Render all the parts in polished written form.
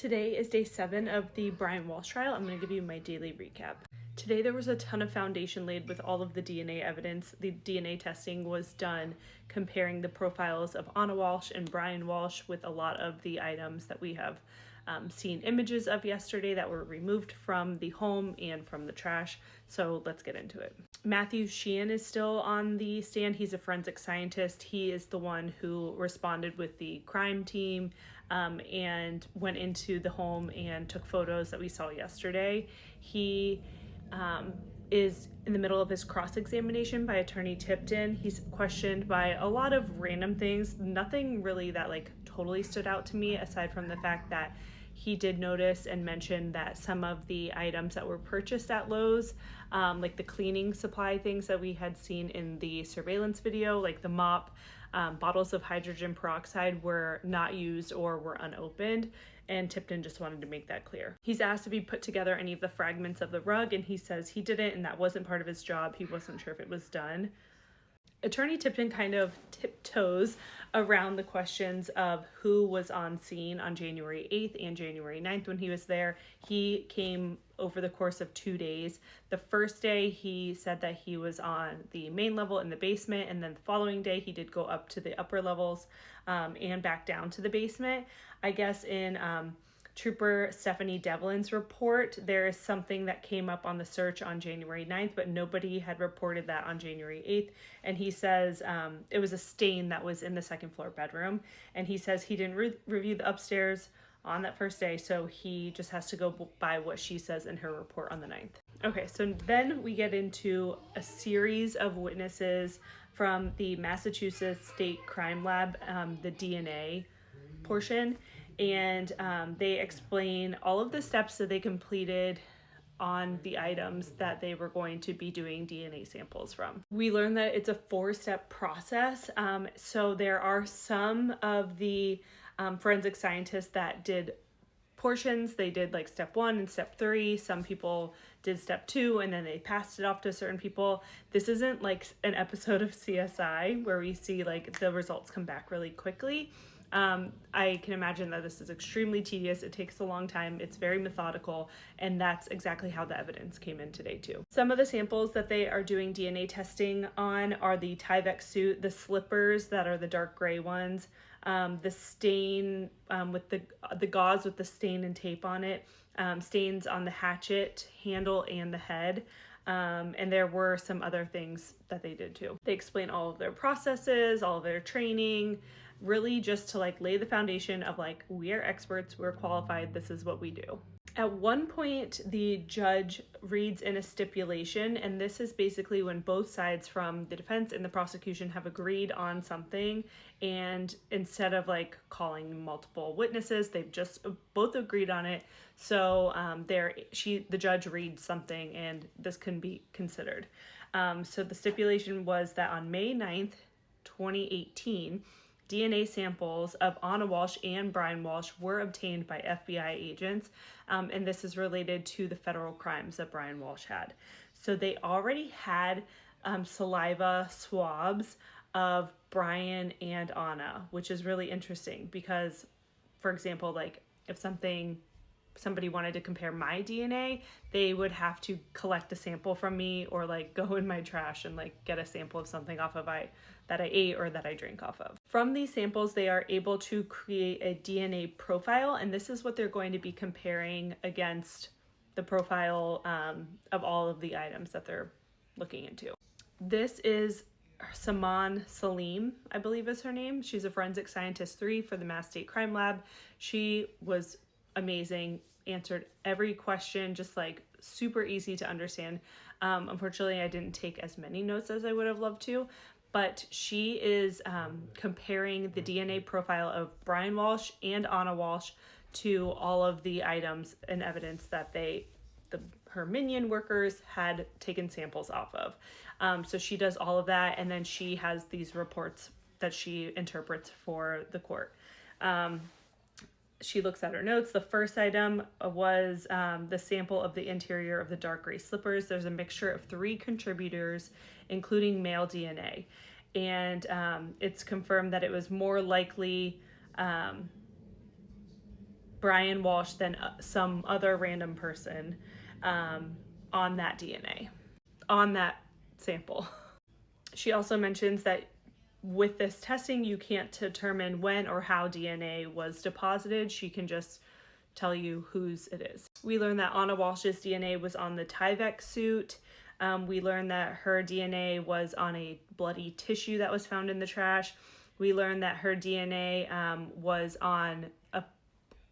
Today is day 7 of the Brian Walshe trial. I'm going to give you my daily recap. Today there was a ton of foundation laid with all of the DNA evidence. The DNA testing was done comparing the profiles of Anna Walshe and Brian Walshe with a lot of the items that we have seen images of yesterday that were removed from the home and from the trash. So let's get into it. Matthew Sheehan is still on the stand. He's a forensic scientist. He is the one who responded with the crime team and went into the home and took photos that we saw yesterday. He is in the middle of his cross-examination by attorney Tipton. He's questioned by a lot of random things, nothing really that totally stood out to me aside from the fact that he did notice and mention that some of the items that were purchased at Lowe's, like the cleaning supply things that we had seen in the surveillance video, like the mop, bottles of hydrogen peroxide, were not used or were unopened, and Tipton just wanted to make that clear. He's asked if he put together any of the fragments of the rug, and he says he didn't, and that wasn't part of his job. He wasn't sure if it was done. Attorney Tipton kind of tiptoes around the questions of who was on scene on January 8th and January 9th when he was there. He came over the course of 2 days. The first day he said that he was on the main level in the basement, and then the following day he did go up to the upper levels and back down to the basement. I guess in Trooper Stephanie Devlin's report, there is something that came up on the search on January 9th, but nobody had reported that on January 8th. And he says it was a stain that was in the second floor bedroom. And he says he didn't review the upstairs on that first day, so he just has to go by what she says in her report on the 9th. Okay, so then we get into a series of witnesses from the Massachusetts State Crime Lab, the DNA portion. And they explain all of the steps that they completed on the items that they were going to be doing DNA samples from. We learned that it's a 4-step process. So there are some of the forensic scientists that did portions. They did step 1 and step 3. Some people did step 2 and then they passed it off to certain people. This isn't like an episode of CSI where we see the results come back really quickly. I can imagine that this is extremely tedious. It takes a long time. It's very methodical, and that's exactly how the evidence came in today too. Some of the samples that they are doing DNA testing on are the Tyvek suit, the slippers that are the dark gray ones, the stain with the gauze with the stain and tape on it, stains on the hatchet handle and the head. And there were some other things that they did too. They explain all of their processes, all of their training, really just to lay the foundation of we are experts, we're qualified, this is what we do. At one point, the judge reads in a stipulation, and this is basically when both sides from the defense and the prosecution have agreed on something, and instead of calling multiple witnesses, they've just both agreed on it. So the judge reads something, and this can be considered. So the stipulation was that on May 9th, 2018, DNA samples of Anna Walshe and Brian Walshe were obtained by FBI agents, and this is related to the federal crimes that Brian Walshe had. So they already had saliva swabs of Brian and Anna, which is really interesting because, for example, if somebody wanted to compare my DNA, they would have to collect a sample from me or go in my trash and get a sample of something off of that I ate or that I drank off of. From these samples, they are able to create a DNA profile, and this is what they're going to be comparing against the profile of all of the items that they're looking into. This is Saman Salim, I believe is her name. She's a forensic scientist 3 for the Mass State Crime Lab. She was amazing, answered every question, just super easy to understand. Unfortunately, I didn't take as many notes as I would have loved to, but she is comparing the DNA profile of Brian Walshe and Anna Walshe to all of the items and evidence that her minion workers had taken samples off of. So she does all of that, and then she has these reports that she interprets for the court. She looks at her notes. The first item was the sample of the interior of the dark gray slippers. There's a mixture of 3 contributors, including male DNA. And it's confirmed that it was more likely Brian Walshe than some other random person on that DNA, on that sample. She also mentions that with this testing, you can't determine when or how DNA was deposited. She can just tell you whose it is. We learned that Anna Walsh's DNA was on the Tyvek suit. We learned that her DNA was on a bloody tissue that was found in the trash. We learned that her DNA was on a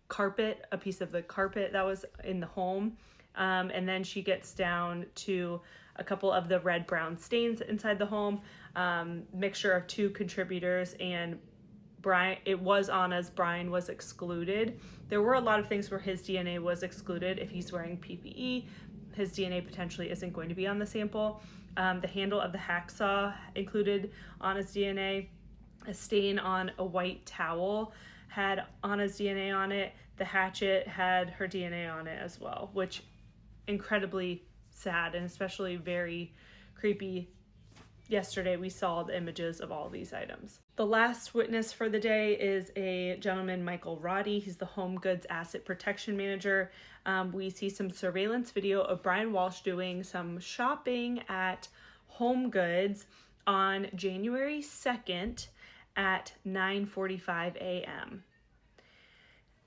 carpet, a piece of the carpet that was in the home. And then she gets down to a couple of the red-brown stains inside the home, mixture of two contributors, and Brian, it was Anna's. Brian was excluded. There were a lot of things where his DNA was excluded. If he's wearing PPE, his DNA potentially isn't going to be on the sample. The handle of the hacksaw included Anna's DNA. A stain on a white towel had Anna's DNA on it. The hatchet had her DNA on it as well, which incredibly sad and especially very creepy. Yesterday we saw the images of all these items. The last witness for the day is a gentleman, Michael Roddy. He's the Home Goods Asset Protection Manager. We see some surveillance video of Brian Walshe doing some shopping at Home Goods on January 2nd at 9:45 a.m.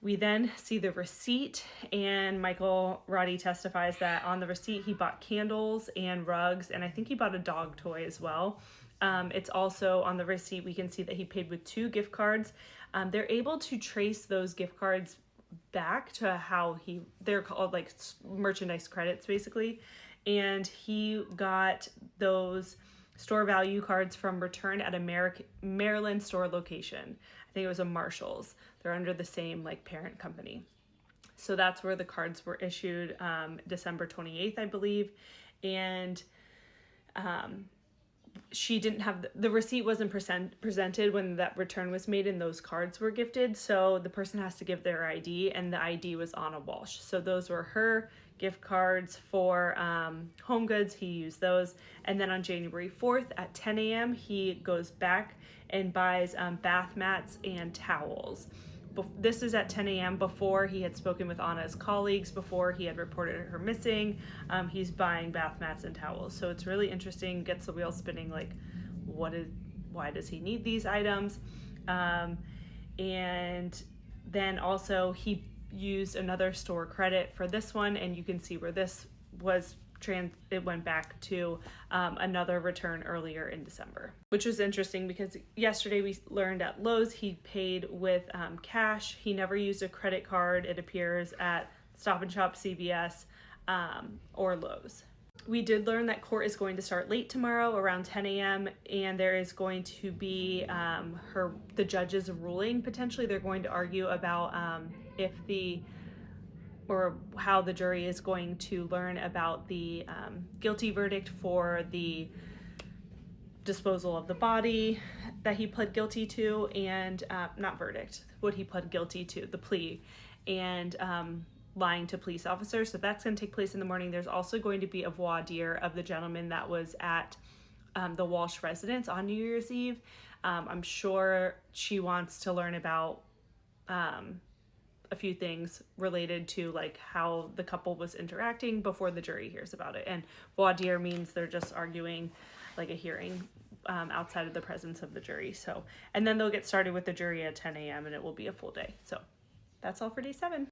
We then see the receipt, and Michael Roddy testifies that on the receipt he bought candles and rugs, and I think he bought a dog toy as well. It's also on the receipt we can see that he paid with 2 gift cards. They're able to trace those gift cards back to how they're called like merchandise credits basically, and he got those store value cards from return at a Maryland store location. I think it was a Marshall's. They're under the same like parent company. So that's where the cards were issued December 28th, I believe. And she didn't have the receipt wasn't presented when that return was made and those cards were gifted. So the person has to give their ID, and the ID was Anna Walshe. So those were her gift cards for Home Goods. He used those. And then on January 4th at 10 a.m., he goes back and buys bath mats and towels. This is at 10 a.m. before he had spoken with Anna's colleagues, before he had reported her missing. He's buying bath mats and towels. So it's really interesting, gets the wheels spinning, like why does he need these items? And then also he used another store credit for this one, and you can see where this was it went back to another return earlier in December, which was interesting because yesterday we learned at Lowe's he paid with cash. He never used a credit card, it appears, at Stop & Shop, CVS, or Lowe's. We did learn that court is going to start late tomorrow around 10 a.m. and there is going to be the judge's ruling. Potentially they're going to argue about how the jury is going to learn about the guilty verdict for the disposal of the body that he pled guilty to, and not verdict, what he pled guilty to, the plea, and lying to police officers. So that's going to take place in the morning. There's also going to be a voir dire of the gentleman that was at the Walshe residence on New Year's Eve. I'm sure she wants to learn about a few things related to like how the couple was interacting before the jury hears about it. And voir dire means they're just arguing like a hearing outside of the presence of the jury. So, and then they'll get started with the jury at 10 a.m. and it will be a full day. So that's all for day 7.